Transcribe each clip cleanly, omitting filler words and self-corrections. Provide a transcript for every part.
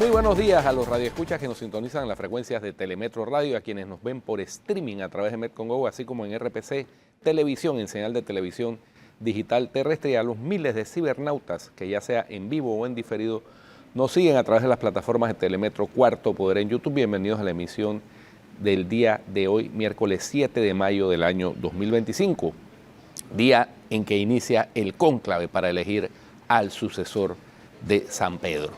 Muy buenos días a los radioescuchas que nos sintonizan en las frecuencias de Telemetro Radio, a quienes nos ven por streaming a través de Metcongo, así como en RPC Televisión, en señal de televisión digital terrestre, y a los miles de cibernautas que ya sea en vivo o en diferido nos siguen a través de las plataformas de Telemetro Cuarto Poder en YouTube. Bienvenidos a la emisión del día de hoy, miércoles 7 de mayo del año 2025, día en que inicia el cónclave para elegir al sucesor de San Pedro.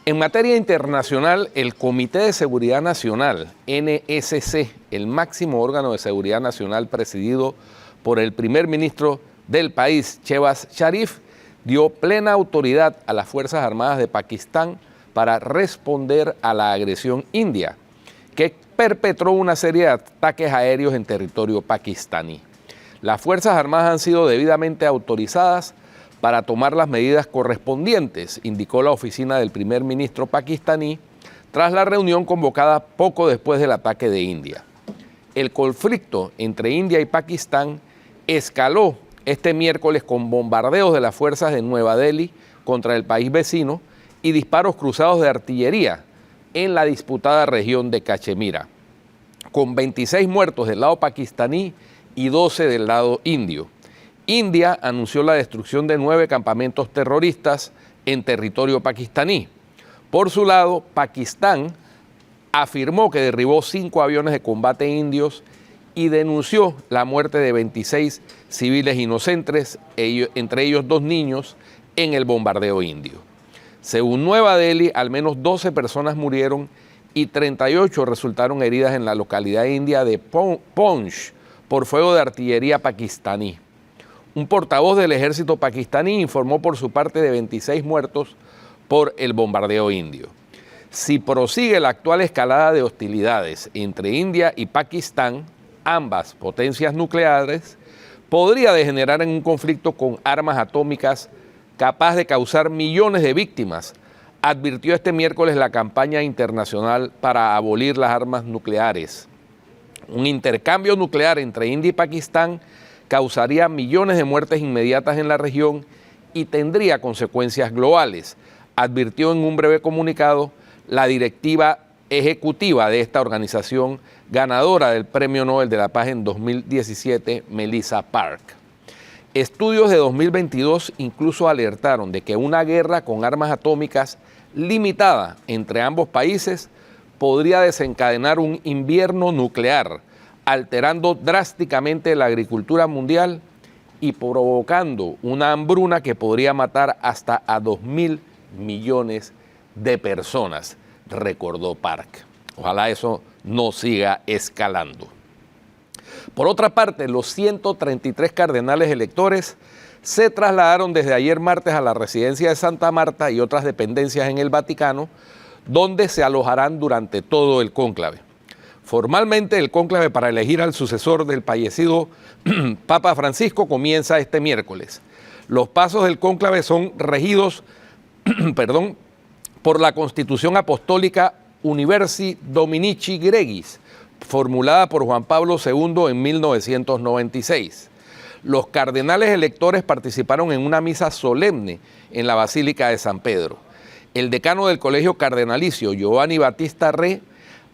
En materia internacional, el Comité de Seguridad Nacional, NSC, el máximo órgano de seguridad nacional presidido por el primer ministro del país, Shehbaz Sharif, dio plena autoridad a las Fuerzas Armadas de Pakistán para responder a la agresión india, que perpetró una serie de ataques aéreos en territorio pakistaní. Las Fuerzas Armadas han sido debidamente autorizadas para tomar las medidas correspondientes, indicó la oficina del primer ministro pakistaní tras la reunión convocada poco después del ataque de India. El conflicto entre India y Pakistán escaló este miércoles con bombardeos de las fuerzas de Nueva Delhi contra el país vecino y disparos cruzados de artillería en la disputada región de Cachemira, con 26 muertos del lado pakistaní y 12 del lado indio. India anunció la destrucción de 9 campamentos terroristas en territorio pakistaní. Por su lado, Pakistán afirmó que derribó 5 aviones de combate indios y denunció la muerte de 26 civiles inocentes, entre ellos 2 niños, en el bombardeo indio. Según Nueva Delhi, al menos 12 personas murieron y 38 resultaron heridas en la localidad india de Poonch por fuego de artillería pakistaní. Un portavoz del ejército pakistaní informó por su parte de 26 muertos por el bombardeo indio. Si prosigue la actual escalada de hostilidades entre India y Pakistán, ambas potencias nucleares, podría degenerar en un conflicto con armas atómicas capaz de causar millones de víctimas, advirtió este miércoles la campaña internacional para abolir las armas nucleares. Un intercambio nuclear entre India y Pakistán causaría millones de muertes inmediatas en la región y tendría consecuencias globales, advirtió en un breve comunicado la directiva ejecutiva de esta organización, ganadora del Premio Nobel de la Paz en 2017, Melissa Park. Estudios de 2022 incluso alertaron de que una guerra con armas atómicas limitada entre ambos países podría desencadenar un invierno nuclear, alterando drásticamente la agricultura mundial y provocando una hambruna que podría matar hasta a 2.000 millones de personas, recordó Park. Ojalá eso no siga escalando. Por otra parte, los 133 cardenales electores se trasladaron desde ayer martes a la residencia de Santa Marta y otras dependencias en el Vaticano, donde se alojarán durante todo el cónclave. Formalmente, el cónclave para elegir al sucesor del fallecido Papa Francisco comienza este miércoles. Los pasos del cónclave son regidos por la Constitución Apostólica Universi Dominici Gregis, formulada por Juan Pablo II en 1996. Los cardenales electores participaron en una misa solemne en la Basílica de San Pedro. El decano del Colegio Cardenalicio, Giovanni Battista Re,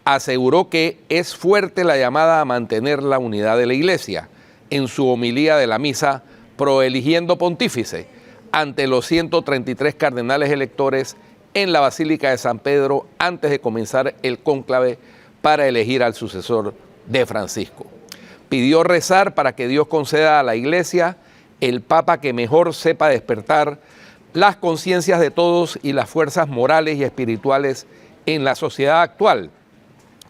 aseguró que es fuerte la llamada a mantener la unidad de la Iglesia en su homilía de la misa proeligiendo pontífice ante los 133 cardenales electores en la Basílica de San Pedro antes de comenzar el cónclave para elegir al sucesor de Francisco. Pidió rezar para que Dios conceda a la Iglesia el Papa que mejor sepa despertar las conciencias de todos y las fuerzas morales y espirituales en la sociedad actual,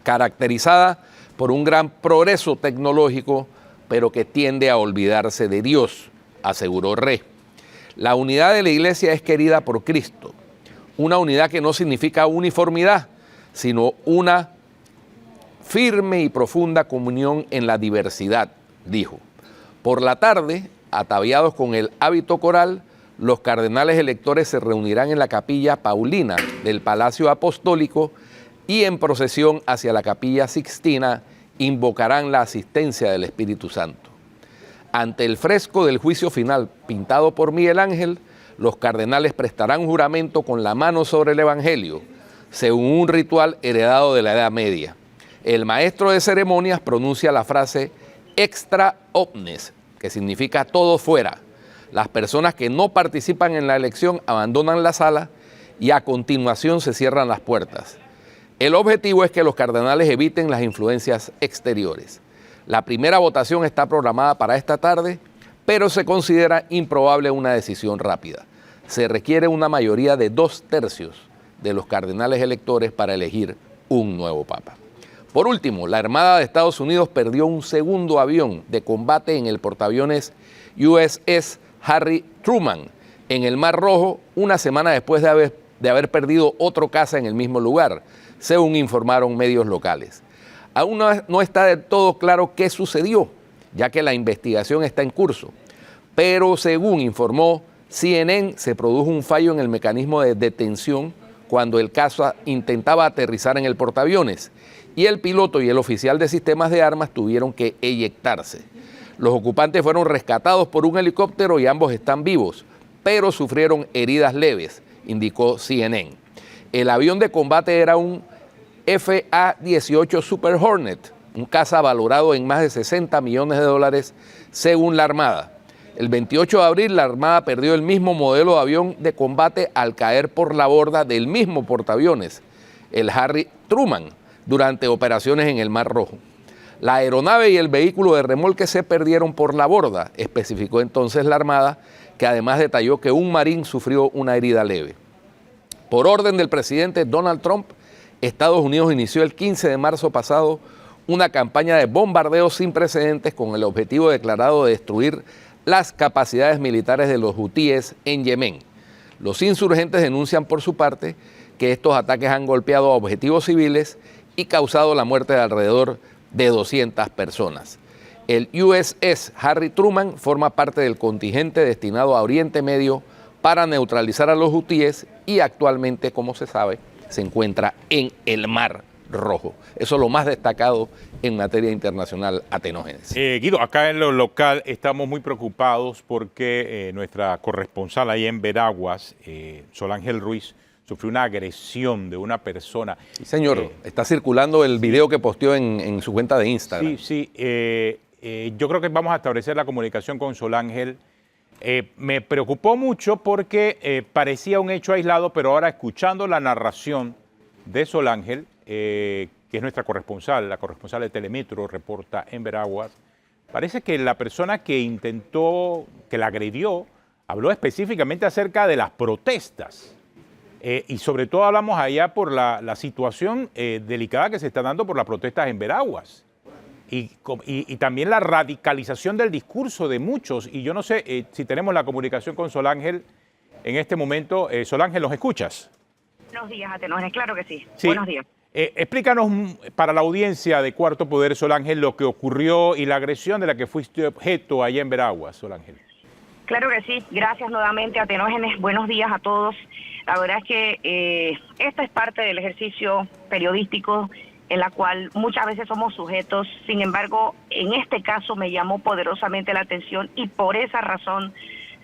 caracterizada por un gran progreso tecnológico, pero que tiende a olvidarse de Dios, aseguró Re. La unidad de la Iglesia es querida por Cristo, una unidad que no significa uniformidad, sino una firme y profunda comunión en la diversidad, dijo. Por la tarde, ataviados con el hábito coral, los cardenales electores se reunirán en la capilla Paulina del Palacio Apostólico y en procesión hacia la Capilla Sixtina invocarán la asistencia del Espíritu Santo. Ante el fresco del juicio final pintado por Miguel Ángel, los cardenales prestarán juramento con la mano sobre el Evangelio, según un ritual heredado de la Edad Media. El maestro de ceremonias pronuncia la frase extra omnes, que significa todo fuera. Las personas que no participan en la elección abandonan la sala y a continuación se cierran las puertas. El objetivo es que los cardenales eviten las influencias exteriores. La primera votación está programada para esta tarde, pero se considera improbable una decisión rápida. Se requiere una mayoría de 2/3 de los cardenales electores para elegir un nuevo papa. Por último, la Armada de Estados Unidos perdió un segundo avión de combate en el portaaviones USS Harry Truman en el Mar Rojo, una semana después de haber perdido otro caza en el mismo lugar, según informaron medios locales. Aún no está del todo claro qué sucedió, ya que la investigación está en curso, pero según informó CNN, se produjo un fallo en el mecanismo de detención cuando el caza intentaba aterrizar en el portaaviones y el piloto y el oficial de sistemas de armas tuvieron que eyectarse. Los ocupantes fueron rescatados por un helicóptero y ambos están vivos, pero sufrieron heridas leves, indicó CNN. El avión de combate era un FA-18 Super Hornet, un caza valorado en más de $60 millones, según la Armada. El 28 de abril, la Armada perdió el mismo modelo de avión de combate al caer por la borda del mismo portaaviones, el Harry Truman, durante operaciones en el Mar Rojo. La aeronave y el vehículo de remolque se perdieron por la borda, especificó entonces la Armada, que además detalló que un marín sufrió una herida leve. Por orden del presidente Donald Trump, Estados Unidos inició el 15 de marzo pasado una campaña de bombardeo sin precedentes con el objetivo declarado de destruir las capacidades militares de los hutíes en Yemen. Los insurgentes denuncian por su parte que estos ataques han golpeado a objetivos civiles y causado la muerte de alrededor de 200 personas. El USS Harry Truman forma parte del contingente destinado a Oriente Medio para neutralizar a los hutíes y actualmente, como se sabe, se encuentra en el Mar Rojo. Eso es lo más destacado en materia internacional, Atenógenes. Guido, acá en lo local estamos muy preocupados porque nuestra corresponsal ahí en Veraguas, Solángel Ruiz, sufrió una agresión de una persona. Sí, señor, está circulando el video que posteó en su cuenta de Instagram. Sí, yo creo que vamos a establecer la comunicación con Solángel. Me preocupó mucho porque parecía un hecho aislado, pero ahora escuchando la narración de Solángel, que es nuestra corresponsal, la corresponsal de Telemetro, reporta en Veraguas, parece que la persona que intentó, que la agredió, habló específicamente acerca de las protestas. Y sobre todo hablamos allá por la situación delicada que se está dando por las protestas en Veraguas. Y también la radicalización del discurso de muchos. Y yo no sé si tenemos la comunicación con Solángel en este momento. Solángel, ¿nos escuchas? Buenos días, Atenógenes, claro que sí. Sí. Buenos días. Explícanos para la audiencia de Cuarto Poder, Solángel, lo que ocurrió y la agresión de la que fuiste objeto allá en Veraguas, Solángel. Claro que sí. Gracias nuevamente, Atenógenes. Buenos días a todos. La verdad es que esta es parte del ejercicio periodístico en la cual muchas veces somos sujetos. Sin embargo, en este caso me llamó poderosamente la atención y por esa razón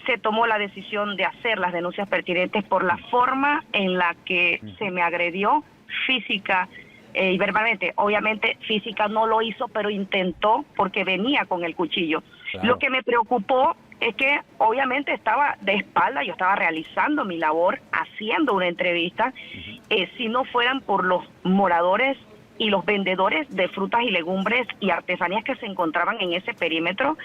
se tomó la decisión de hacer las denuncias pertinentes por la forma en la que se me agredió física y verbalmente. Obviamente física no lo hizo, pero intentó porque venía con el cuchillo. Claro. Lo que me preocupó es que obviamente estaba de espalda, yo estaba realizando mi labor, haciendo una entrevista, si no fueran por los moradores y los vendedores de frutas y legumbres y artesanías que se encontraban en ese perímetro,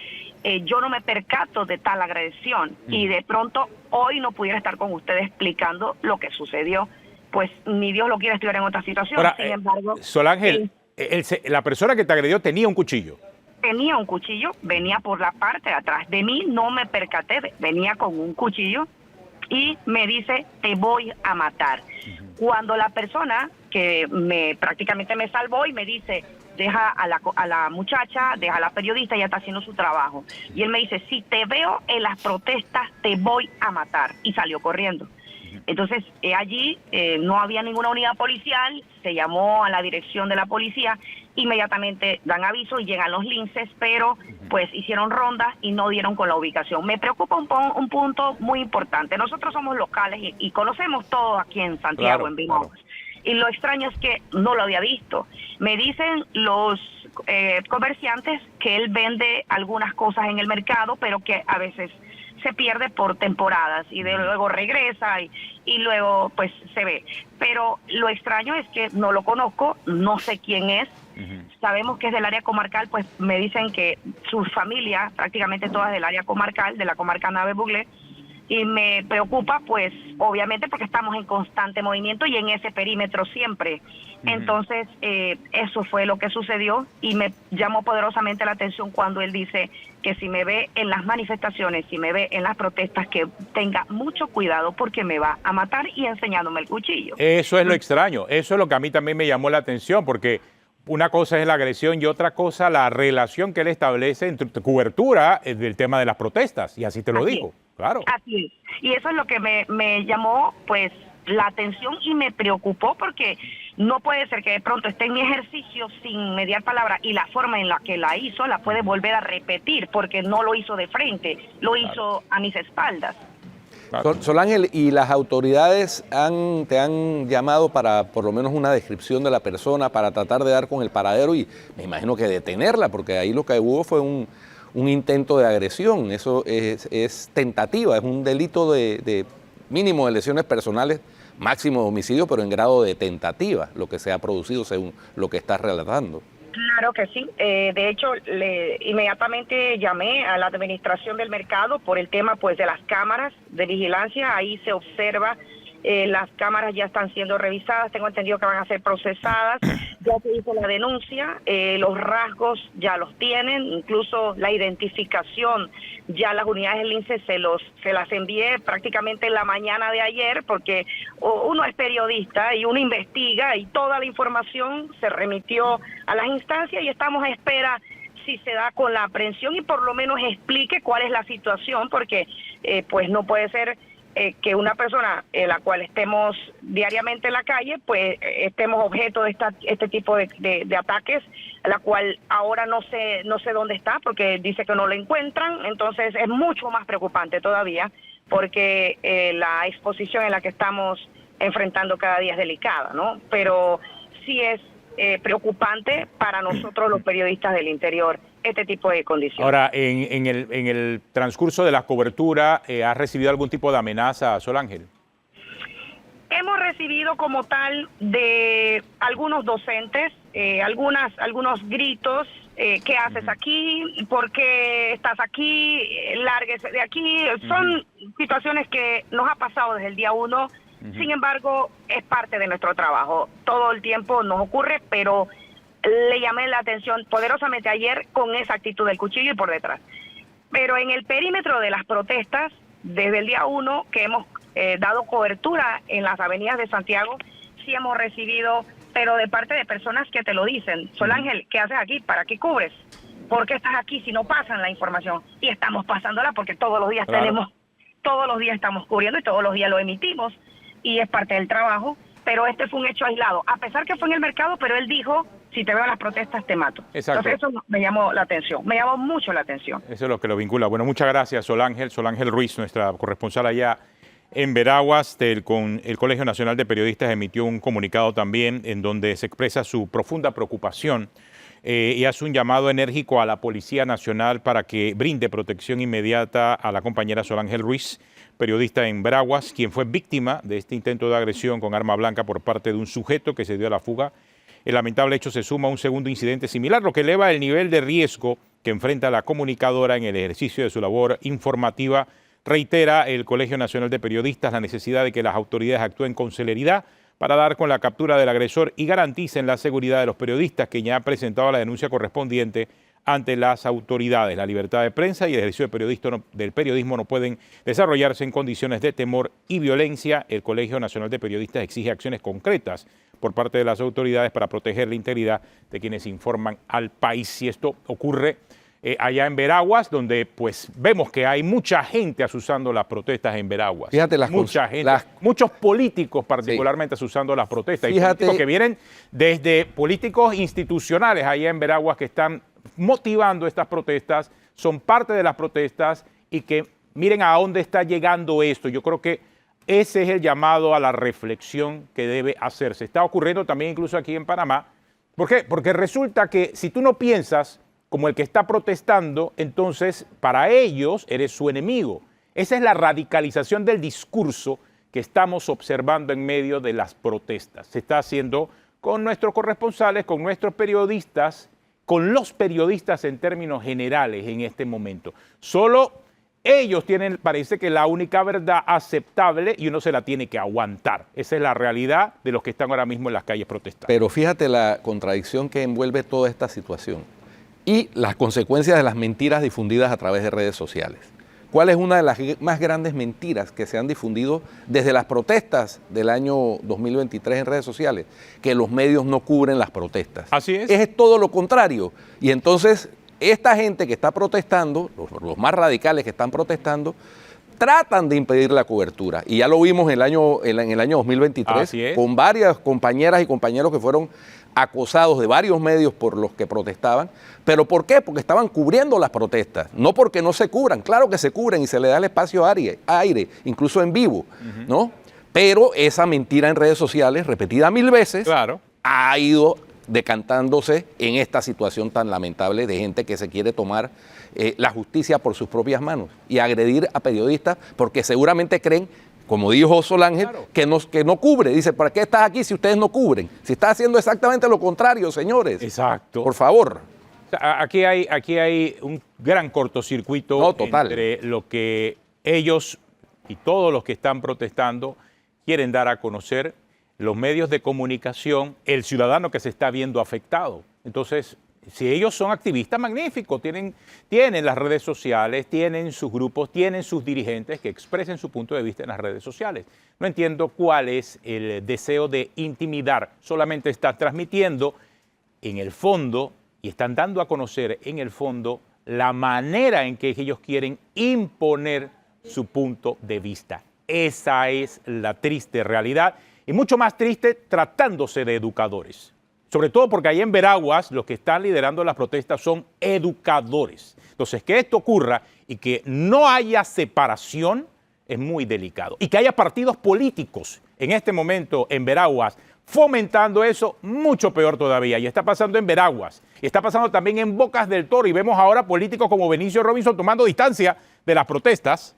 yo no me percato de tal agresión y de pronto hoy no pudiera estar con ustedes explicando lo que sucedió, pues ni Dios lo quiera estuviera en otra situación. Ahora, sin embargo, Solángel, la persona que te agredió tenía un cuchillo. Tenía un cuchillo, venía por la parte de atrás de mí, no me percaté, venía con un cuchillo y me dice, te voy a matar. Cuando la persona que prácticamente me salvó y me dice, deja a la muchacha, deja a la periodista, ella está haciendo su trabajo. Y él me dice, si te veo en las protestas, te voy a matar. Y salió corriendo. Entonces, allí no había ninguna unidad policial, se llamó a la dirección de la policía, inmediatamente dan aviso y llegan los linces, pero pues hicieron rondas y no dieron con la ubicación. Me preocupa un punto muy importante. Nosotros somos locales y conocemos todo aquí en Santiago, en Veraguas. Claro. Y lo extraño es que no lo había visto. Me dicen los comerciantes que él vende algunas cosas en el mercado, pero que a veces se pierde por temporadas y luego regresa y luego pues se ve. Pero lo extraño es que no lo conozco, no sé quién es. Sabemos que es del área comarcal, pues me dicen que su familia, prácticamente todas del área comarcal, de la comarca Nave Buglé, y me preocupa, pues, obviamente porque estamos en constante movimiento y en ese perímetro siempre. Entonces, eso fue lo que sucedió y me llamó poderosamente la atención cuando él dice que si me ve en las manifestaciones, si me ve en las protestas, que tenga mucho cuidado porque me va a matar, y enseñándome el cuchillo. Eso es lo extraño, eso es lo que a mí también me llamó la atención, porque una cosa es la agresión y otra cosa la relación que él establece entre cobertura del tema de las protestas, y así te lo digo. Claro. Así es. Y eso es lo que me llamó, pues, la atención y me preocupó, porque no puede ser que de pronto esté en mi ejercicio sin mediar palabra y la forma en la que la hizo la puede volver a repetir, porque no lo hizo de frente, lo hizo a mis espaldas. Claro. Solángel, ¿y las autoridades te han llamado para por lo menos una descripción de la persona, para tratar de dar con el paradero y me imagino que detenerla, porque ahí lo que hubo fue un intento de agresión? Eso es tentativa, es un delito de mínimo de lesiones personales, máximo de homicidio, pero en grado de tentativa, lo que se ha producido según lo que estás relatando. Claro que sí. De hecho, inmediatamente llamé a la administración del mercado por el tema, pues, de las cámaras de vigilancia. Ahí se observa, las cámaras ya están siendo revisadas, tengo entendido que van a ser procesadas, ya se hizo la denuncia, los rasgos ya los tienen, incluso la identificación, ya las unidades del INCE se las envié prácticamente en la mañana de ayer, porque uno es periodista y uno investiga y toda la información se remitió a las instancias y estamos a espera si se da con la aprehensión y por lo menos explique cuál es la situación, porque pues no puede ser que una persona la cual estemos diariamente en la calle, pues estemos objeto de este tipo de ataques, la cual ahora no sé dónde está, porque dice que no lo encuentran. Entonces es mucho más preocupante todavía, porque la exposición en la que estamos enfrentando cada día es delicada, ¿no? Pero sí es preocupante para nosotros los periodistas del interior este tipo de condiciones. Ahora, en el transcurso de la cobertura, ¿has recibido algún tipo de amenaza, Solángel? Hemos recibido como tal de algunos docentes, algunos gritos, ¿qué haces aquí? ¿Por qué estás aquí? Lárguese de aquí. Son situaciones que nos ha pasado desde el día 1. Sin embargo, es parte de nuestro trabajo. Todo el tiempo nos ocurre, pero le llamé la atención poderosamente ayer con esa actitud del cuchillo y por detrás. Pero en el perímetro de las protestas, desde el día 1 que hemos dado cobertura en las avenidas de Santiago, sí hemos recibido, pero de parte de personas que te lo dicen. Solángel, ¿qué haces aquí? ¿Para qué cubres? ¿Por qué estás aquí si no pasan la información? Y estamos pasándola porque todos los días todos los días estamos cubriendo y todos los días lo emitimos y es parte del trabajo. Pero este fue un hecho aislado, a pesar que fue en el mercado, pero él dijo, si te veo en las protestas te mato. Exacto. Entonces eso me llamó la atención, me llamó mucho la atención. Eso es lo que lo vincula. Bueno, muchas gracias, Solángel Ruiz, nuestra corresponsal allá en Veraguas. El Colegio Nacional de Periodistas emitió un comunicado también en donde se expresa su profunda preocupación y hace un llamado enérgico a la Policía Nacional para que brinde protección inmediata a la compañera Solángel Ruiz, periodista en Veraguas, quien fue víctima de este intento de agresión con arma blanca por parte de un sujeto que se dio a la fuga. El lamentable hecho se suma a un segundo incidente similar, lo que eleva el nivel de riesgo que enfrenta la comunicadora en el ejercicio de su labor informativa. Reitera el Colegio Nacional de Periodistas la necesidad de que las autoridades actúen con celeridad para dar con la captura del agresor y garanticen la seguridad de los periodistas, que ya han presentado la denuncia correspondiente ante las autoridades. La libertad de prensa y el ejercicio del periodismo no pueden desarrollarse en condiciones de temor y violencia. El Colegio Nacional de Periodistas exige acciones concretas por parte de las autoridades para proteger la integridad de quienes informan al país. Y esto ocurre allá en Veraguas, donde pues vemos que hay mucha gente asusando las protestas en Veraguas. Fíjate muchos políticos particularmente asusando las protestas. Hay políticos que vienen desde políticos institucionales allá en Veraguas que están motivando estas protestas, son parte de las protestas y que miren a dónde está llegando esto. Yo creo que Ese es el llamado a la reflexión que debe hacerse. Está ocurriendo también incluso aquí en Panamá. ¿Por qué? Porque resulta que si tú no piensas como el que está protestando, entonces para ellos eres su enemigo. Esa es la radicalización del discurso que estamos observando en medio de las protestas. Se está haciendo con nuestros corresponsales, con nuestros periodistas, con los periodistas en términos generales en este momento. Solo ellos tienen, parece que la única verdad aceptable y uno se la tiene que aguantar. Esa es la realidad de los que están ahora mismo en las calles protestando. Pero fíjate la contradicción que envuelve toda esta situación y las consecuencias de las mentiras difundidas a través de redes sociales. ¿Cuál es una de las más grandes mentiras que se han difundido desde las protestas del año 2023 en redes sociales? Que los medios no cubren las protestas. Así es. Es todo lo contrario. Y entonces esta gente que está protestando, los más radicales que están protestando, tratan de impedir la cobertura. Y ya lo vimos en el año 2023 con varias compañeras y compañeros que fueron acosados de varios medios por los que protestaban. ¿Pero por qué? Porque estaban cubriendo las protestas, no porque no se cubran. Claro que se cubren y se le da el espacio aire, incluso en vivo, ¿no? Pero esa mentira en redes sociales, repetida 1000 veces, ha ido decantándose en esta situación tan lamentable de gente que se quiere tomar la justicia por sus propias manos y agredir a periodistas porque seguramente creen, como dijo Solángel, que no cubre. Dice, ¿para qué estás aquí si ustedes no cubren? Si está haciendo exactamente lo contrario, señores. Exacto. Por favor. O sea, aquí hay un gran cortocircuito entre lo que ellos y todos los que están protestando quieren dar a conocer, los medios de comunicación, el ciudadano que se está viendo afectado. Entonces, si ellos son activistas, magnífico, tienen las redes sociales, tienen sus grupos, tienen sus dirigentes que expresen su punto de vista en las redes sociales. No entiendo cuál es el deseo de intimidar, solamente está transmitiendo en el fondo y están dando a conocer en el fondo la manera en que ellos quieren imponer su punto de vista. Esa es la triste realidad y mucho más triste tratándose de educadores. Sobre todo porque ahí en Veraguas los que están liderando las protestas son educadores. Entonces, que esto ocurra y que no haya separación es muy delicado. Y que haya partidos políticos en este momento en Veraguas fomentando eso, mucho peor todavía. Y está pasando en Veraguas, y está pasando también en Bocas del Toro. Y vemos ahora políticos como Benicio Robinson tomando distancia de las protestas,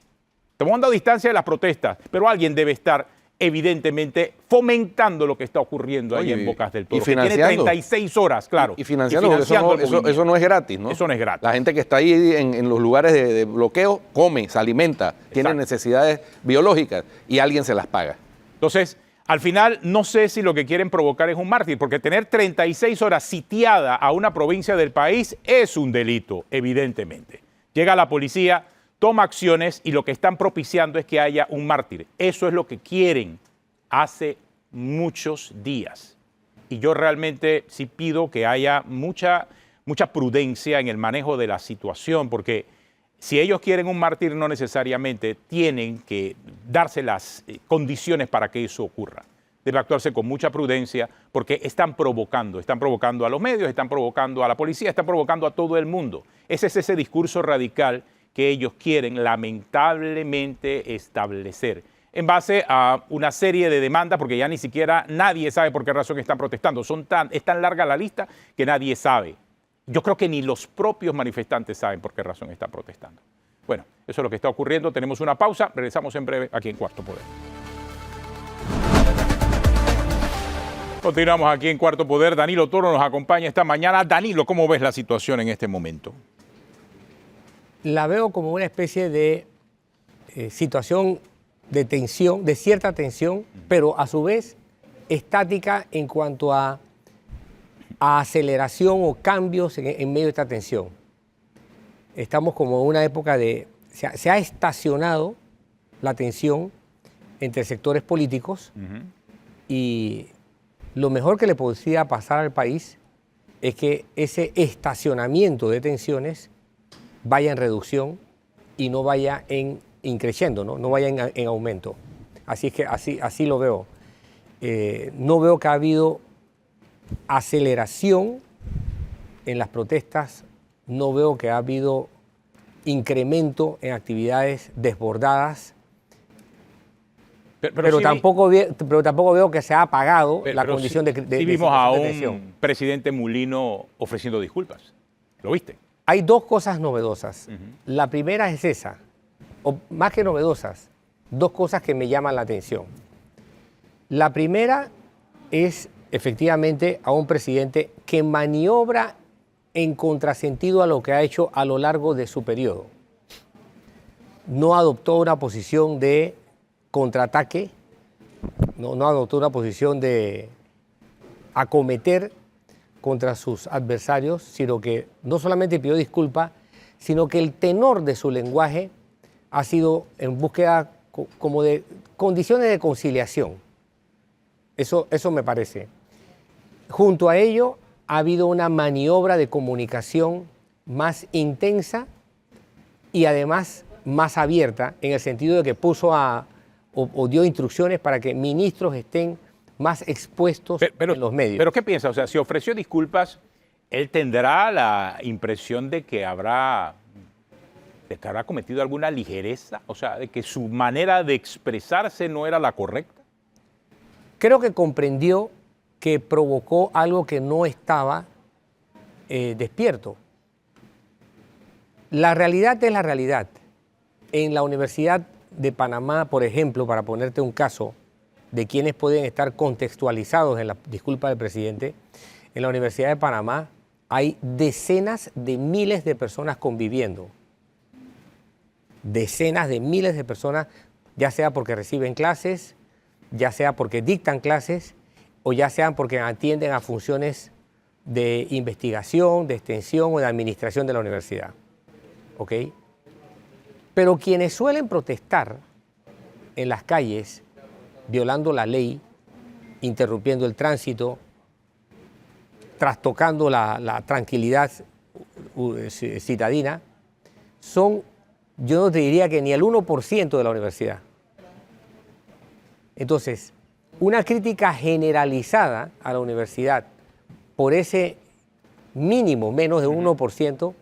tomando distancia de las protestas. Pero alguien debe estar evidentemente fomentando lo que está ocurriendo ahí en Bocas del Toro. Y financiando. Tiene 36 horas, claro. Y financiando, porque eso no es gratis, ¿no? Eso no es gratis. La gente que está ahí en los lugares de bloqueo come, se alimenta, tiene necesidades biológicas y alguien se las paga. Entonces, al final, no sé si lo que quieren provocar es un mártir, porque tener 36 horas sitiada a una provincia del país es un delito, evidentemente. Llega la policía, toma acciones y lo que están propiciando es que haya un mártir. Eso es lo que quieren hace muchos días. Y yo realmente sí pido que haya mucha prudencia en el manejo de la situación, porque si ellos quieren un mártir, no necesariamente tienen que darse las condiciones para que eso ocurra. Debe actuarse con mucha prudencia porque están provocando a los medios, están provocando a la policía, están provocando a todo el mundo. Ese es ese discurso radical que ellos quieren lamentablemente establecer en base a una serie de demandas, porque ya ni siquiera nadie sabe por qué razón están protestando. Es tan larga la lista que nadie sabe. Yo creo que ni los propios manifestantes saben por qué razón están protestando. Bueno, eso es lo que está ocurriendo. Tenemos una pausa. Regresamos en breve aquí en Cuarto Poder. Continuamos aquí en Cuarto Poder. Danilo Toro nos acompaña esta mañana. Danilo, ¿cómo ves la situación en este momento? La veo como una especie de situación de tensión, de cierta tensión, pero a su vez estática en cuanto a aceleración o cambios en medio de esta tensión. Estamos como en una época se ha estacionado la tensión entre sectores políticos y lo mejor que le podría pasar al país es que ese estacionamiento de tensiones vaya en reducción y no vaya creciendo, no vaya en aumento. Así es que así lo veo. No veo que ha habido aceleración en las protestas, no veo que ha habido incremento en actividades desbordadas. pero sí tampoco veo que se ha apagado la pero condición sí, de sí vimos a situación de un tensión. presidente Mulino ofreciendo disculpas. ¿Lo viste? Hay dos cosas novedosas. La primera es esa, o más que novedosas, dos cosas que me llaman la atención. La primera es efectivamente a un presidente que maniobra en contrasentido a lo que ha hecho a lo largo de su periodo. No adoptó una posición de contraataque, no adoptó una posición de acometer contra sus adversarios, sino que no solamente pidió disculpas, sino que el tenor de su lenguaje ha sido en búsqueda como de condiciones de conciliación. Eso me parece. Junto a ello, ha habido una maniobra de comunicación más intensa y además más abierta, en el sentido de que puso o dio instrucciones para que ministros estén más expuestos en los medios. Pero ¿qué piensa? O sea, si ofreció disculpas, él tendrá la impresión de que habrá cometido alguna ligereza, o sea, de que su manera de expresarse no era la correcta. Creo que comprendió que provocó algo que no estaba despierto. La realidad es la realidad. En la Universidad de Panamá, por ejemplo, para ponerte un caso de quienes pueden estar contextualizados en la disculpa del presidente, en la Universidad de Panamá hay decenas de miles de personas conviviendo. Decenas de miles de personas, ya sea porque reciben clases, ya sea porque dictan clases, o ya sean porque atienden a funciones de investigación, de extensión o de administración de la universidad. ¿Ok? Pero quienes suelen protestar en las calles, violando la ley, interrumpiendo el tránsito, trastocando la tranquilidad citadina, son, yo no te diría que ni el 1% de la universidad. Entonces, una crítica generalizada a la universidad por ese mínimo, menos de 1%,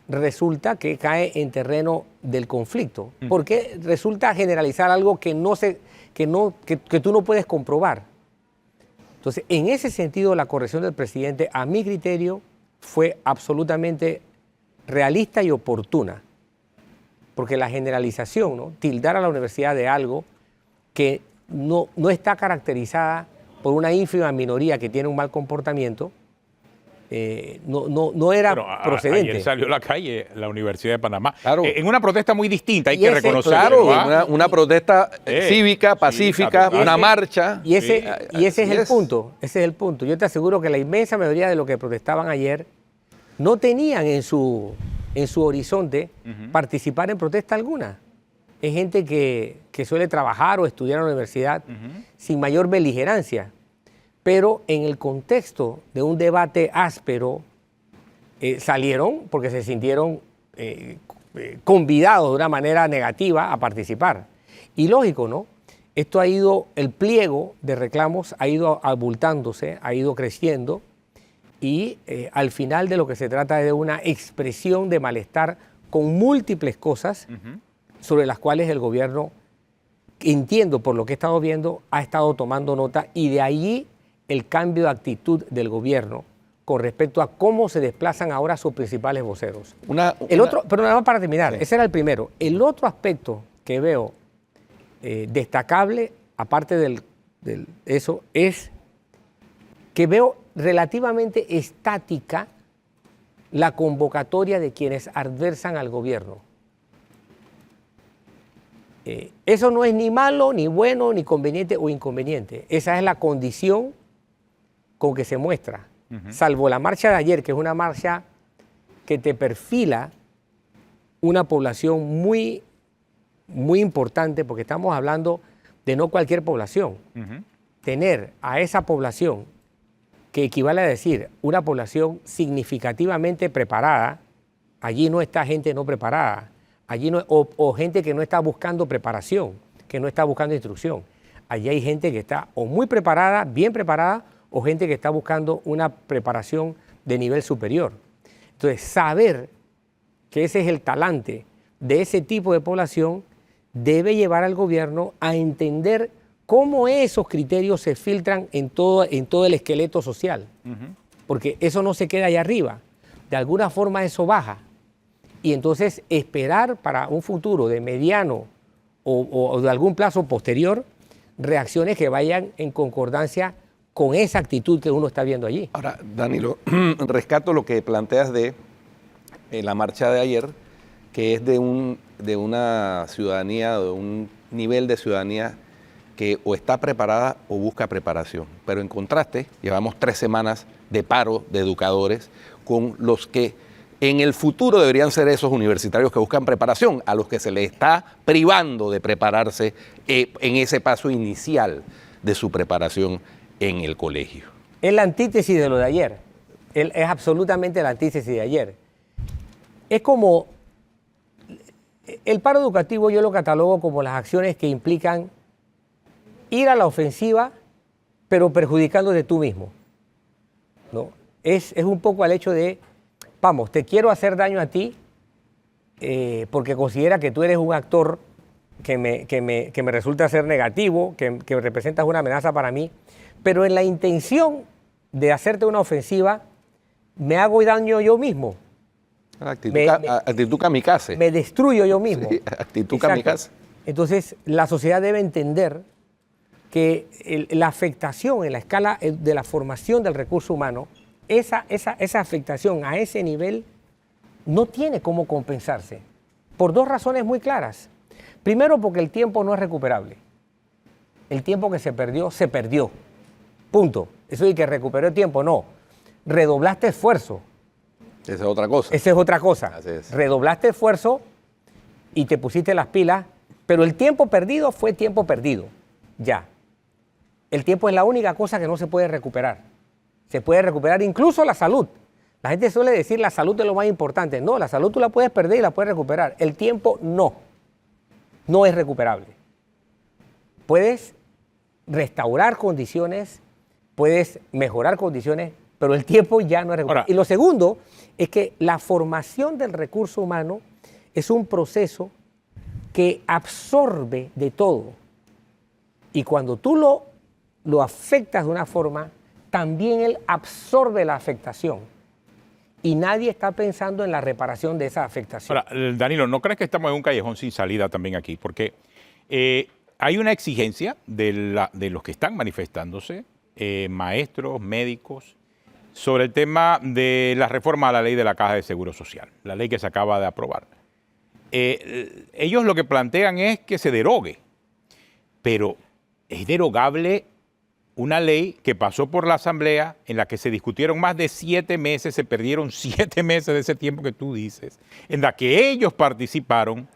resulta que cae en terreno del conflicto, porque resulta generalizar algo que tú no puedes comprobar. Entonces, en ese sentido, la corrección del presidente, a mi criterio, fue absolutamente realista y oportuna, porque la generalización, ¿no?, tildar a la universidad de algo que no está caracterizada por una ínfima minoría que tiene un mal comportamiento, no era procedente. Ayer salió a la calle la Universidad de Panamá. Claro. En una protesta muy distinta, hay que reconocerlo. Claro, una protesta cívica, pacífica, una marcha. Y ese es el punto. Ese es el punto. Yo te aseguro que la inmensa mayoría de los que protestaban ayer no tenían en su horizonte participar en protesta alguna. Es gente que suele trabajar o estudiar en la universidad sin mayor beligerancia. Pero en el contexto de un debate áspero, salieron porque se sintieron convidados de una manera negativa a participar. Y lógico, ¿no? Esto el pliego de reclamos ha ido abultándose, ha ido creciendo y al final de lo que se trata es de una expresión de malestar con múltiples cosas sobre las cuales el gobierno, entiendo por lo que he estado viendo, ha estado tomando nota, y de allí el cambio de actitud del gobierno con respecto a cómo se desplazan ahora sus principales voceros. Pero nada más para terminar, ese era el primero. El otro aspecto que veo destacable, aparte de eso, es que veo relativamente estática la convocatoria de quienes adversan al gobierno. Eso no es ni malo, ni bueno, ni conveniente o inconveniente. Esa es la condición con que se muestra. Salvo la marcha de ayer, que es una marcha que te perfila una población muy, muy importante, porque estamos hablando de no cualquier población. Tener a esa población, que equivale a decir una población significativamente preparada, allí no está gente no preparada, allí no, o gente que no está buscando preparación, que no está buscando instrucción. Allí hay gente que está o muy preparada, bien preparada, o gente que está buscando una preparación de nivel superior. Entonces, saber que ese es el talante de ese tipo de población debe llevar al gobierno a entender cómo esos criterios se filtran en todo el esqueleto social. Porque eso no se queda allá arriba. De alguna forma eso baja. Y entonces esperar para un futuro de mediano o de algún plazo posterior reacciones que vayan en concordancia con esa actitud que uno está viendo allí. Ahora, Danilo, rescato lo que planteas de la marcha de ayer, que es de una ciudadanía, de un nivel de ciudadanía que o está preparada o busca preparación. Pero en contraste, llevamos 3 semanas de paro de educadores con los que en el futuro deberían ser esos universitarios que buscan preparación, a los que se les está privando de prepararse en ese paso inicial de su preparación en el colegio. Es la antítesis de lo de ayer. Es absolutamente la antítesis de ayer. Es como el paro educativo, yo lo catalogo como las acciones que implican ir a la ofensiva, pero perjudicándote tú mismo, ¿no? Es un poco al hecho de, vamos, te quiero hacer daño a ti porque considera que tú eres un actor que me resulta ser negativo, que representas una amenaza para mí, pero en la intención de hacerte una ofensiva, me hago daño yo mismo. Actitud kamikaze. Me destruyo yo mismo. Sí, actitud Exacto. kamikaze. Entonces, la sociedad debe entender que la afectación en la escala de la formación del recurso humano, esa afectación a ese nivel no tiene cómo compensarse, por 2 razones muy claras. Primero, porque el tiempo no es recuperable. El tiempo que se perdió. Punto. Eso de que recuperó el tiempo, no. Redoblaste esfuerzo. Esa es otra cosa. Esa es otra cosa. Así es. Redoblaste esfuerzo y te pusiste las pilas, pero el tiempo perdido fue tiempo perdido. Ya. El tiempo es la única cosa que no se puede recuperar. Se puede recuperar incluso la salud. La gente suele decir la salud es lo más importante. No, la salud tú la puedes perder y la puedes recuperar. El tiempo no. No es recuperable. Puedes restaurar condiciones, puedes mejorar condiciones, pero el tiempo ya no es recuperable. Ahora, y lo segundo es que la formación del recurso humano es un proceso que absorbe de todo. Y cuando tú lo afectas de una forma, también él absorbe la afectación. Y nadie está pensando en la reparación de esa afectación. Ahora, Danilo, ¿no crees que estamos en un callejón sin salida también aquí? Porque hay una exigencia de los que están manifestándose, maestros, médicos, sobre el tema de la reforma a la ley de la Caja de Seguro Social, la ley que se acaba de aprobar. Ellos lo que plantean es que se derogue, pero es derogable una ley que pasó por la Asamblea en la que se discutieron más de 7 meses, se perdieron 7 meses de ese tiempo que tú dices, en la que ellos participaron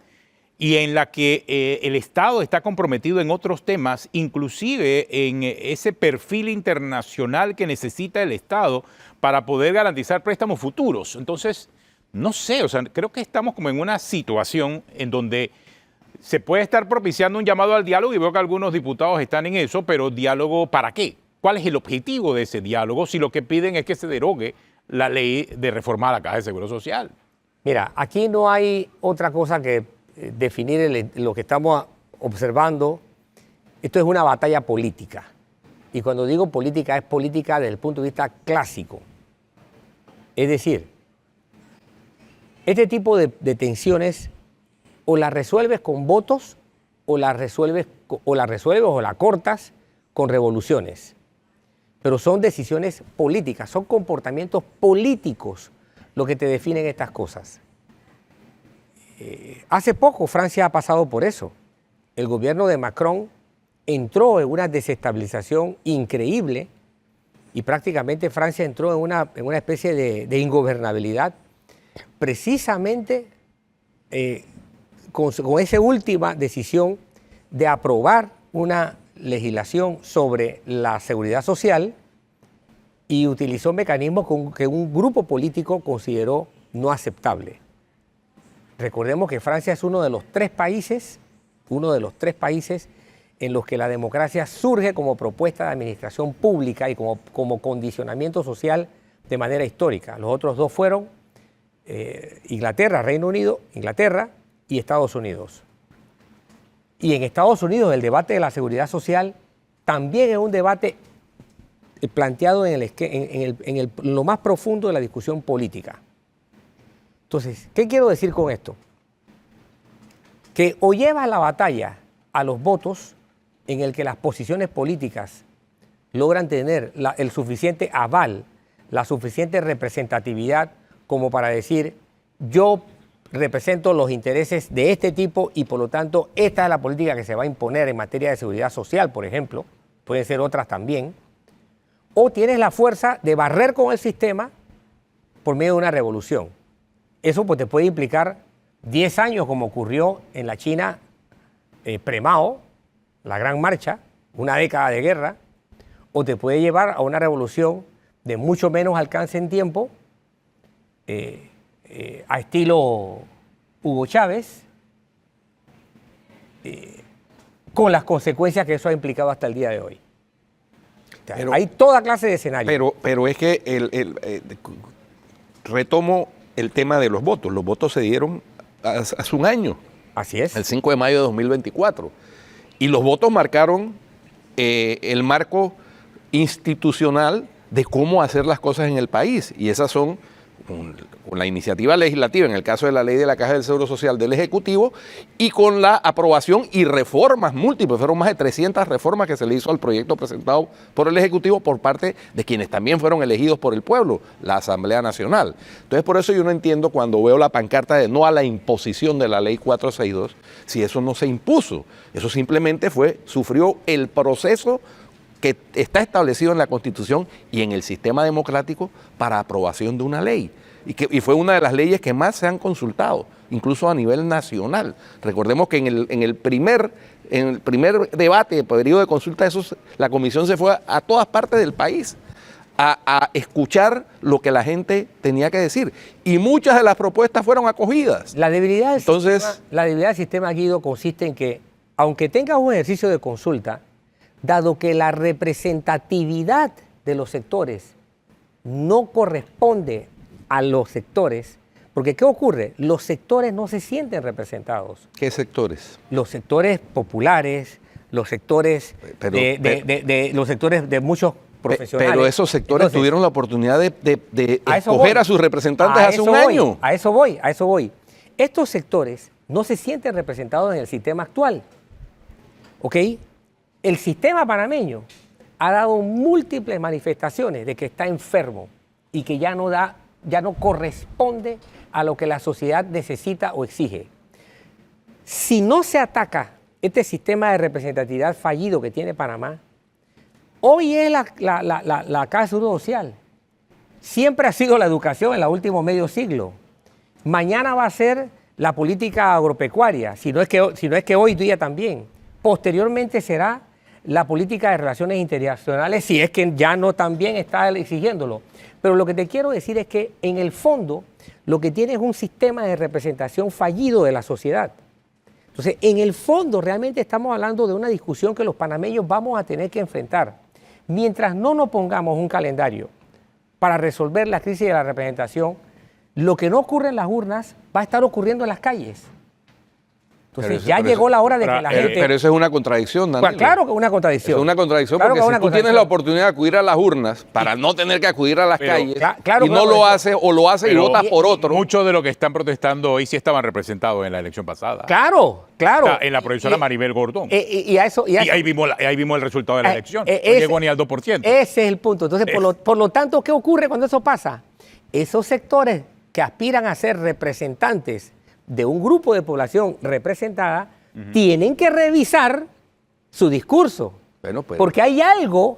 y en la que el Estado está comprometido en otros temas, inclusive en ese perfil internacional que necesita el Estado para poder garantizar préstamos futuros. Entonces, no sé, o sea, creo que estamos como en una situación en donde se puede estar propiciando un llamado al diálogo y veo que algunos diputados están en eso, pero ¿diálogo para qué? ¿Cuál es el objetivo de ese diálogo si lo que piden es que se derogue la ley de reformar la Caja de Seguro Social? Mira, aquí no hay otra cosa que definir lo que estamos observando. Esto es una batalla política. Y cuando digo política, es política desde el punto de vista clásico. Es decir, este tipo de tensiones o la resuelves con votos o la resuelves o la cortas con revoluciones. Pero son decisiones políticas, son comportamientos políticos lo que te definen estas cosas. Hace poco Francia ha pasado por eso. El gobierno de Macron entró en una desestabilización increíble y prácticamente Francia entró en una especie de ingobernabilidad precisamente con esa última decisión de aprobar una legislación sobre la seguridad social y utilizó mecanismos que un grupo político consideró no aceptable. Recordemos que Francia es uno de los tres países en los que la democracia surge como propuesta de administración pública y como condicionamiento social de manera histórica. Los otros 2 fueron Inglaterra, Reino Unido, Inglaterra y Estados Unidos. Y en Estados Unidos el debate de la seguridad social también es un debate planteado en lo más profundo de la discusión política. Entonces, ¿qué quiero decir con esto? Que o lleva la batalla a los votos en el que las posiciones políticas logran tener el suficiente aval, la suficiente representatividad como para decir, yo represento los intereses de este tipo y por lo tanto esta es la política que se va a imponer en materia de seguridad social, por ejemplo, pueden ser otras también, o tienes la fuerza de barrer con el sistema por medio de una revolución. Eso pues te puede implicar 10 años como ocurrió en la China pre-Mao, la Gran Marcha, una década de guerra, o te puede llevar a una revolución de mucho menos alcance en tiempo, a estilo Hugo Chávez, con las consecuencias que eso ha implicado hasta el día de hoy. O sea, hay toda clase de escenarios. Pero es que retomo el tema de los votos. Los votos se dieron hace un año. Así es. El 5 de mayo de 2024. Y los votos marcaron el marco institucional de cómo hacer las cosas en el país. Y esas son, con la iniciativa legislativa, en el caso de la ley de la Caja del Seguro Social del Ejecutivo, y con la aprobación y reformas múltiples. Fueron más de 300 reformas que se le hizo al proyecto presentado por el Ejecutivo por parte de quienes también fueron elegidos por el pueblo, la Asamblea Nacional. Entonces, por eso yo no entiendo cuando veo la pancarta de no a la imposición de la ley 462, si eso no se impuso. Eso simplemente sufrió el proceso que está establecido en la Constitución y en el sistema democrático para aprobación de una ley. Y fue una de las leyes que más se han consultado, incluso a nivel nacional. Recordemos que en el primer debate, periodo de consulta, la comisión se fue a todas partes del país a escuchar lo que la gente tenía que decir. Y muchas de las propuestas fueron acogidas. La debilidad del sistema, Guido, consiste en que, aunque tengas un ejercicio de consulta, dado que la representatividad de los sectores no corresponde a los sectores, porque ¿qué ocurre? Los sectores no se sienten representados. ¿Qué sectores? Los sectores populares, los sectores los sectores de muchos profesionales. Pero esos sectores tuvieron la oportunidad de escoger a sus representantes hace un año. A eso voy. Estos sectores no se sienten representados en el sistema actual. ¿Ok? El sistema panameño ha dado múltiples manifestaciones de que está enfermo y que ya no corresponde a lo que la sociedad necesita o exige. Si no se ataca este sistema de representatividad fallido que tiene Panamá, hoy es la Caja de Seguro Social. Siempre ha sido la educación en el último medio siglo. Mañana va a ser la política agropecuaria, si no es que hoy día también. Posteriormente será la política de relaciones internacionales, si es que ya no también está exigiéndolo. Pero lo que te quiero decir es que en el fondo lo que tiene es un sistema de representación fallido de la sociedad. Entonces, en el fondo realmente estamos hablando de una discusión que los panameños vamos a tener que enfrentar. Mientras no nos pongamos un calendario para resolver la crisis de la representación, lo que no ocurre en las urnas va a estar ocurriendo en las calles. Entonces llegó la hora de que la gente... Pero eso es una contradicción, Danilo. Claro que es una contradicción. Es una contradicción porque si tú tienes la oportunidad de acudir a las urnas para no tener que acudir a las calles y no lo hace o lo hace y votas por otro. Muchos de los que están protestando hoy sí estaban representados en la elección pasada. Claro. O sea, en la profesora Maribel Gordón. Y ahí vimos el resultado de la elección. No llegó ni al 2%. Ese es el punto. Entonces, por lo tanto, ¿qué ocurre cuando eso pasa? Esos sectores que aspiran a ser representantes de un grupo de población representada, tienen que revisar su discurso. Porque hay algo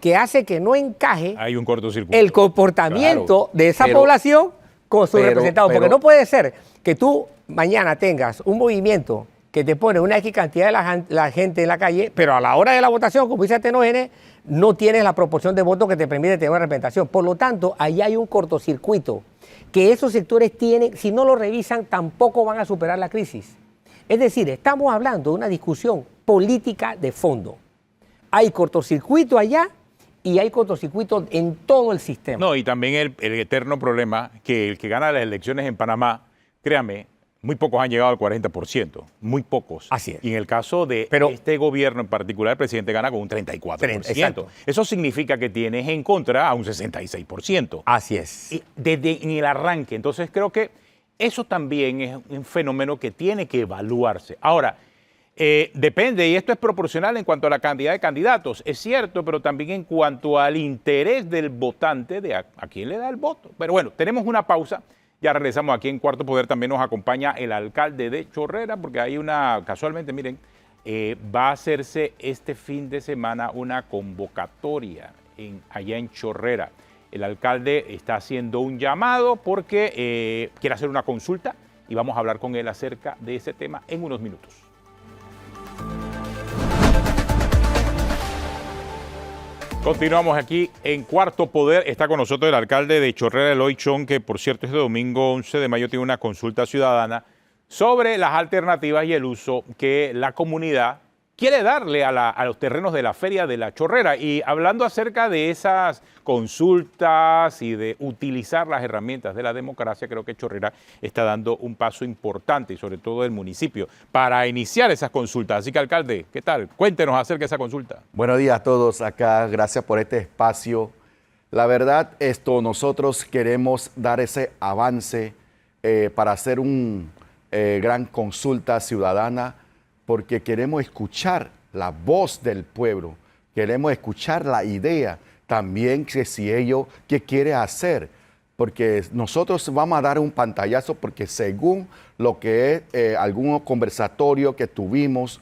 que hace que no encaje hay un cortocircuito. El comportamiento de esa población con su representado. Porque no puede ser que tú mañana tengas un movimiento que te pone una X cantidad de la gente en la calle, pero a la hora de la votación, como dice Atenógenes, no tienes la proporción de votos que te permite tener una representación. Por lo tanto, ahí hay un cortocircuito que esos sectores tienen, si no lo revisan, tampoco van a superar la crisis. Es decir, estamos hablando de una discusión política de fondo. Hay cortocircuito allá y hay cortocircuito en todo el sistema. No, y también el eterno problema que el que gana las elecciones en Panamá, créame, muy pocos han llegado al 40%, muy pocos. Así es. Y en el caso de este gobierno en particular, el presidente gana con un 34%. Exacto. Eso significa que tienes en contra a un 66%. Así es. Y desde en el arranque. Entonces creo que eso también es un fenómeno que tiene que evaluarse. Ahora, depende, y esto es proporcional en cuanto a la cantidad de candidatos, es cierto, pero también en cuanto al interés del votante de a quién le da el voto. Pero bueno, tenemos una pausa. Ya regresamos aquí en Cuarto Poder. También nos acompaña el alcalde de Chorrera, porque hay casualmente, miren, va a hacerse este fin de semana una convocatoria allá en Chorrera. El alcalde está haciendo un llamado porque quiere hacer una consulta y vamos a hablar con él acerca de ese tema en unos minutos. Continuamos aquí en Cuarto Poder. Está con nosotros el alcalde de Chorrera, Eloy Chong, que por cierto este domingo 11 de mayo tiene una consulta ciudadana sobre las alternativas y el uso que la comunidad quiere darle a los terrenos de la Feria de la Chorrera. Y hablando acerca de esas consultas y de utilizar las herramientas de la democracia, creo que Chorrera está dando un paso importante, y sobre todo el municipio, para iniciar esas consultas. Así que, alcalde, ¿qué tal? Cuéntenos acerca de esa consulta. Buenos días a todos acá, gracias por este espacio. La verdad, nosotros queremos dar ese avance para hacer una gran consulta ciudadana, porque queremos escuchar la voz del pueblo, queremos escuchar la idea también que si ellos, qué quiere hacer, porque nosotros vamos a dar un pantallazo, porque según lo que es algunos conversatorios que tuvimos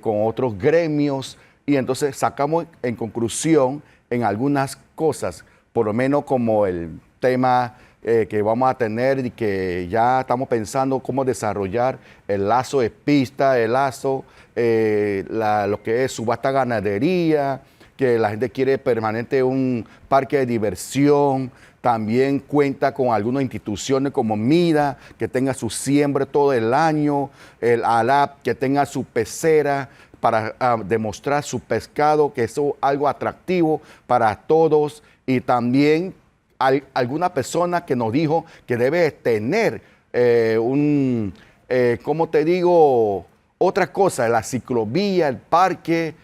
con otros gremios, y entonces sacamos en conclusión en algunas cosas, por lo menos como el tema que vamos a tener y que ya estamos pensando cómo desarrollar el lazo de pista, el lazo, lo que es subasta ganadería, que la gente quiere permanente un parque de diversión. También cuenta con algunas instituciones como MIDA, que tenga su siembra todo el año, el ALAP, que tenga su pecera para demostrar su pescado, que eso es algo atractivo para todos. Y también hay alguna persona que nos dijo que debe tener ¿cómo te digo? Otra cosa, la ciclovía, el parque,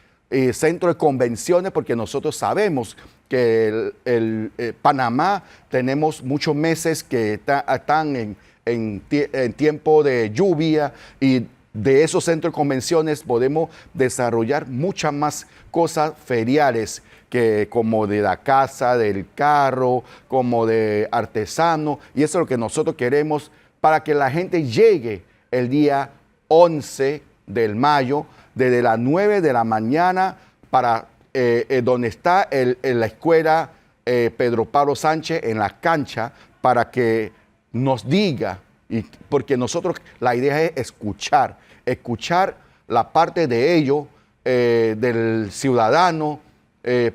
centro de convenciones, porque nosotros sabemos que Panamá tenemos muchos meses que están en tiempo de lluvia, y de esos centros de convenciones podemos desarrollar muchas más cosas feriales, como de la casa, del carro, como de artesano, y eso es lo que nosotros queremos para que la gente llegue el día 11 del mayo, desde las 9 de la mañana, para donde está la escuela Pedro Pablo Sánchez, en la cancha, para que nos diga, porque nosotros la idea es escuchar la parte de ellos, del ciudadano,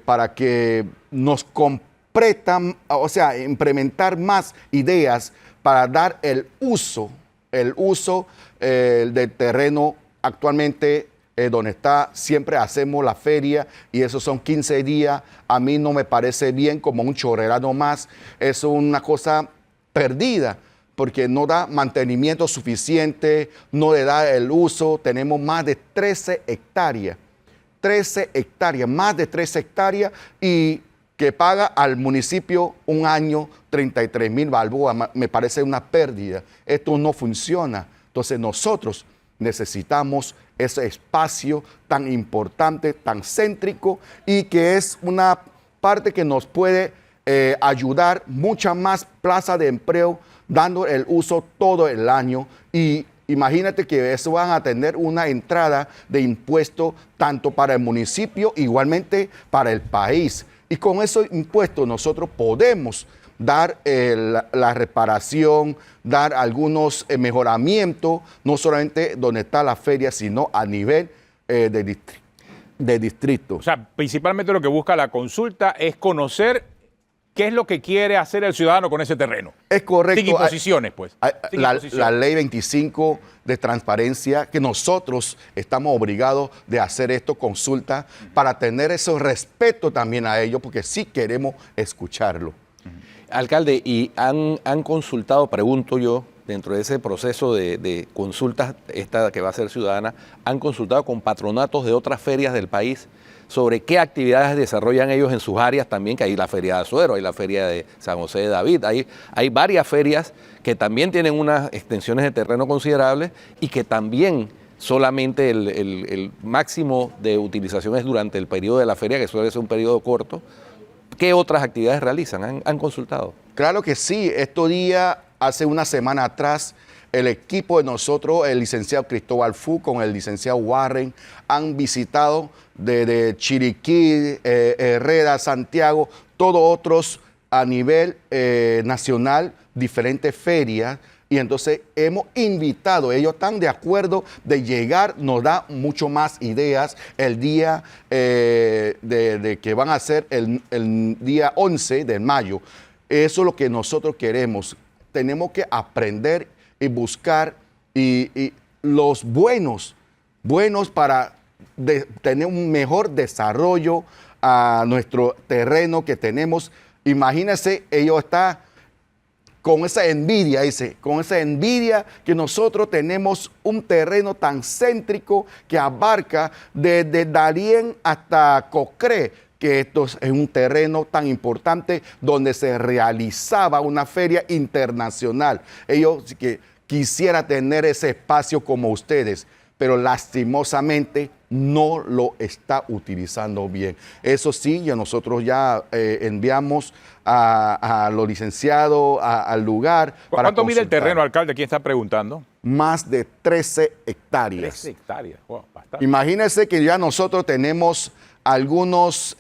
para que nos completan, o sea, implementar más ideas para dar el uso del terreno actualmente donde está. Siempre hacemos la feria y esos son 15 días. A mí no me parece bien como un chorrerano más. Eso es una cosa perdida, porque no da mantenimiento suficiente, no le da el uso. Tenemos más de 13 hectáreas. 13 hectáreas, más de 13 hectáreas, y que paga al municipio un año 33,000 balboas. Me parece una pérdida. Esto no funciona. Entonces nosotros necesitamos ese espacio tan importante, tan céntrico, y que es una parte que nos puede ayudar muchas más plazas de empleo, dando el uso todo el año. Y imagínate que eso van a tener una entrada de impuestos tanto para el municipio, igualmente para el país. Y con esos impuestos nosotros podemos dar la reparación, dar algunos mejoramientos, no solamente donde está la feria, sino a nivel de distrito. O sea, principalmente lo que busca la consulta es conocer qué es lo que quiere hacer el ciudadano con ese terreno. Es correcto. Sin imposiciones, pues. Sin imposiciones. La ley 25 de transparencia, que nosotros estamos obligados de hacer esto, consulta, para tener ese respeto también a ellos, porque sí queremos escucharlo. Alcalde, ¿y han consultado, pregunto yo, dentro de ese proceso de consultas, esta que va a ser ciudadana, han consultado con patronatos de otras ferias del país sobre qué actividades desarrollan ellos en sus áreas también, que hay la Feria de Azuero, hay la Feria de San José de David, hay varias ferias que también tienen unas extensiones de terreno considerables y que también solamente el máximo de utilización es durante el periodo de la feria, que suele ser un periodo corto. ¿Qué otras actividades realizan? ¿Han consultado? Claro que sí. Estos días, hace una semana atrás, el equipo de nosotros, el licenciado Cristóbal Fu con el licenciado Warren, han visitado desde Chiriquí, Herrera, Santiago, todos otros a nivel nacional, diferentes ferias. Y entonces hemos invitado, ellos están de acuerdo de llegar, nos da mucho más ideas el día de que van a ser el día 11 de mayo. Eso es lo que nosotros queremos. Tenemos que aprender y buscar y los buenos para tener un mejor desarrollo a nuestro terreno que tenemos. Imagínense, ellos están con esa envidia, con esa envidia que nosotros tenemos un terreno tan céntrico que abarca desde Darién hasta Cocré, que esto es un terreno tan importante donde se realizaba una feria internacional. Ellos que quisiera tener ese espacio como ustedes, pero lastimosamente no lo está utilizando bien. Eso sí, nosotros ya enviamos a los licenciados al lugar. ¿Cuánto mide el terreno, alcalde? ¿Quién está preguntando? Más de 13 hectáreas. 13 hectáreas, wow, bastante. Imagínense que ya nosotros tenemos algunos,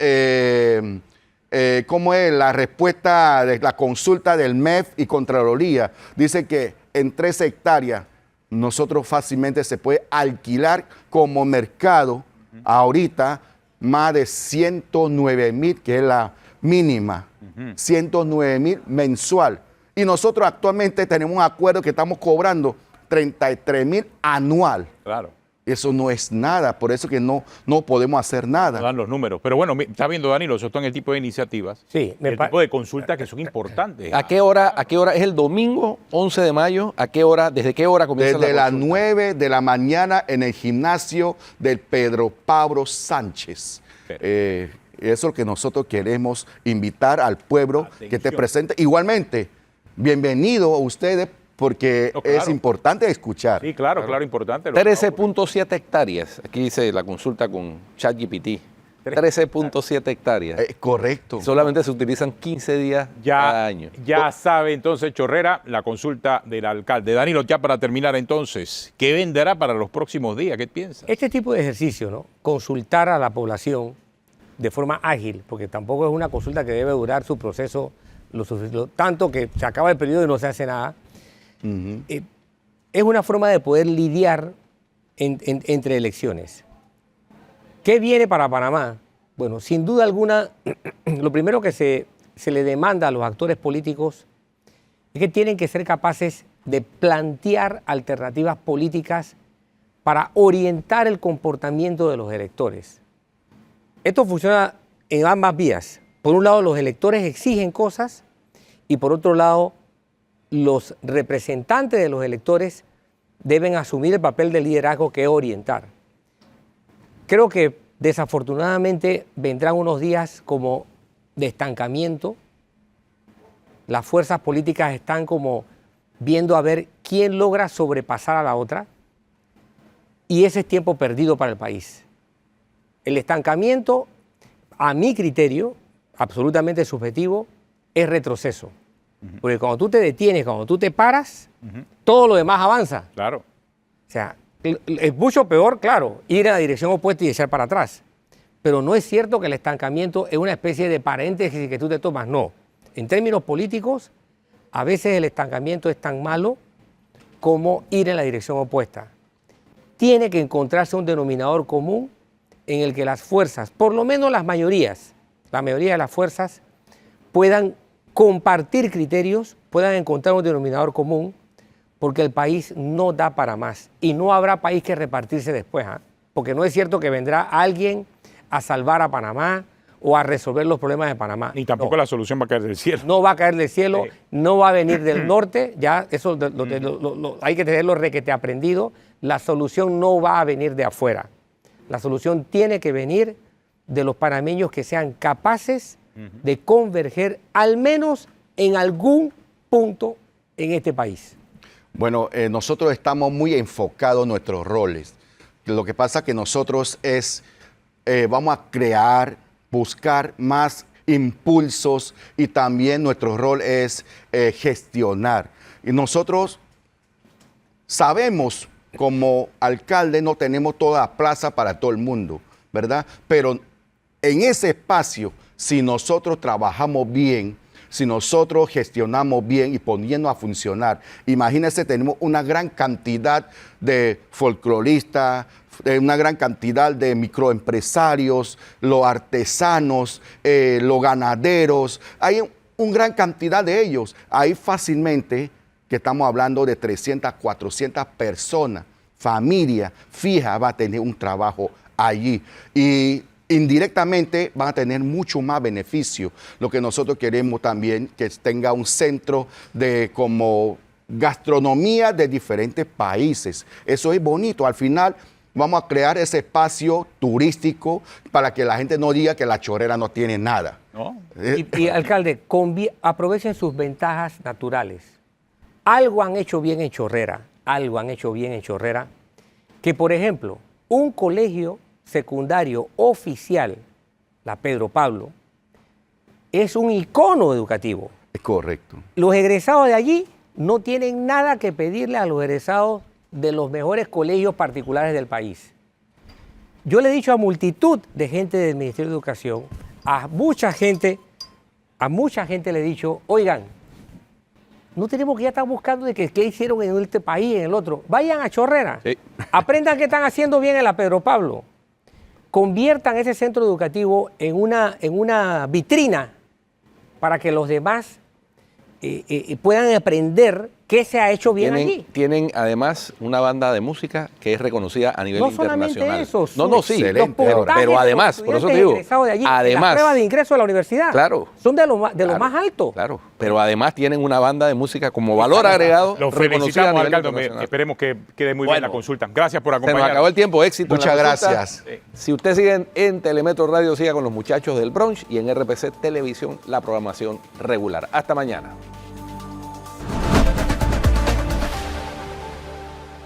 ¿cómo es? La respuesta de la consulta del MEF y Contraloría. Dice que en 13 hectáreas nosotros fácilmente se puede alquilar como mercado ahorita más de 109,000, que es la mínima, 109,000 mensual. Y nosotros actualmente tenemos un acuerdo que estamos cobrando 33,000 anual. Claro. Eso no es nada, por eso que no podemos hacer nada. No dan los números. Pero bueno, está viendo, Danilo, eso está en el tipo de iniciativas, Sí, el tipo de consultas que son importantes. ¿A qué hora es el domingo 11 de mayo? ¿A qué hora, desde qué hora comienza Desde la las consulta? 9 de la mañana en el gimnasio del Pedro Pablo Sánchez. Eso es lo que nosotros queremos invitar al pueblo que esté presente. Igualmente, bienvenido a ustedes porque No, claro. es importante escuchar. Sí, claro, importante. 13.7 hectáreas. Aquí dice la consulta con ChatGPT. 13.7 hectáreas. Correcto. Solamente se utilizan 15 días cada año. Ya sabe entonces, Chorrera, la consulta del alcalde. Danilo, ya para terminar entonces, ¿qué vendrá para los próximos días? ¿Qué piensa? Este tipo de ejercicio, ¿no? Consultar a la población de forma ágil, porque tampoco es una consulta que debe durar su proceso tanto que se acaba el periodo y no se hace nada. Es una forma de poder lidiar entre elecciones. ¿Qué viene para Panamá? Bueno, sin duda alguna, lo primero que se le demanda a los actores políticos es que tienen que ser capaces de plantear alternativas políticas para orientar el comportamiento de los electores. Esto funciona en ambas vías. Por un lado, los electores exigen cosas y por otro lado, los representantes de los electores deben asumir el papel de liderazgo que es orientar. Creo que desafortunadamente vendrán unos días como de estancamiento. Las fuerzas políticas están como viendo a ver quién logra sobrepasar a la otra y ese es tiempo perdido para el país. El estancamiento, a mi criterio, absolutamente subjetivo, es retroceso. Porque cuando tú te detienes, cuando tú te paras, todo lo demás avanza. Claro. O sea, es mucho peor, claro, ir en la dirección opuesta y echar para atrás. Pero no es cierto que el estancamiento es una especie de paréntesis que tú te tomas, no. En términos políticos, a veces el estancamiento es tan malo como ir en la dirección opuesta. Tiene que encontrarse un denominador común en el que las fuerzas, por lo menos la mayoría de las fuerzas, puedan compartir criterios, puedan encontrar un denominador común, porque el país no da para más y no habrá país que repartirse después, porque no es cierto que vendrá alguien a salvar a Panamá o a resolver los problemas de Panamá. Ni tampoco la solución va a caer del cielo. No va a caer del cielo, Sí. no va a venir del norte, ya eso hay que tenerlo requete aprendido. La solución no va a venir de afuera. La solución tiene que venir de los panameños que sean capaces de converger al menos en algún punto en este país. Bueno, nosotros estamos muy enfocados en nuestros roles. Lo que pasa es que nosotros vamos a crear, buscar más impulsos y también nuestro rol es gestionar. Y nosotros sabemos, como alcalde no tenemos toda la plaza para todo el mundo, ¿verdad? Pero en ese espacio, si nosotros trabajamos bien, si nosotros gestionamos bien y poniendo a funcionar, imagínense, tenemos una gran cantidad de folcloristas, una gran cantidad de microempresarios, los artesanos, los ganaderos, hay una gran cantidad de ellos. Ahí fácilmente, que estamos hablando de 300, 400 personas, familia fija va a tener un trabajo allí. Y indirectamente van a tener mucho más beneficio. Lo que nosotros queremos también, que tenga un centro de como gastronomía de diferentes países. Eso es bonito. Al final vamos a crear ese espacio turístico para que la gente no diga que La Chorrera no tiene nada. ¿No? Y alcalde, aprovechen sus ventajas naturales. Algo han hecho bien en Chorrera, que por ejemplo, un colegio secundario oficial, la Pedro Pablo, es un icono educativo. Es correcto. Los egresados de allí no tienen nada que pedirle a los egresados de los mejores colegios particulares del país. Yo le he dicho a multitud de gente del Ministerio de Educación, a mucha gente le he dicho, oigan, no tenemos que ya estar buscando de qué hicieron en este país, en el otro. Vayan a Chorrera, Sí. aprendan qué están haciendo bien en la Pedro Pablo. Conviertan ese centro educativo en una vitrina para que los demás puedan aprender qué se ha hecho bien allí. Tienen además una banda de música que es reconocida a nivel No solamente internacional. eso, Sí, excelente. pero además, por eso te digo, la prueba de ingreso de la universidad, Claro. son de lo más alto. Claro, pero además tienen una banda de música como valor agregado Lo reconocida a felicitamos, nivel alcalde. internacional. Esperemos que quede muy bien la consulta. Gracias por Se nos acompañarnos. acabó el tiempo, éxito. en la Muchas consulta. gracias. Si usted sigue en Telemetro Radio, siga con los muchachos del brunch y en RPC Televisión la programación regular. Hasta mañana.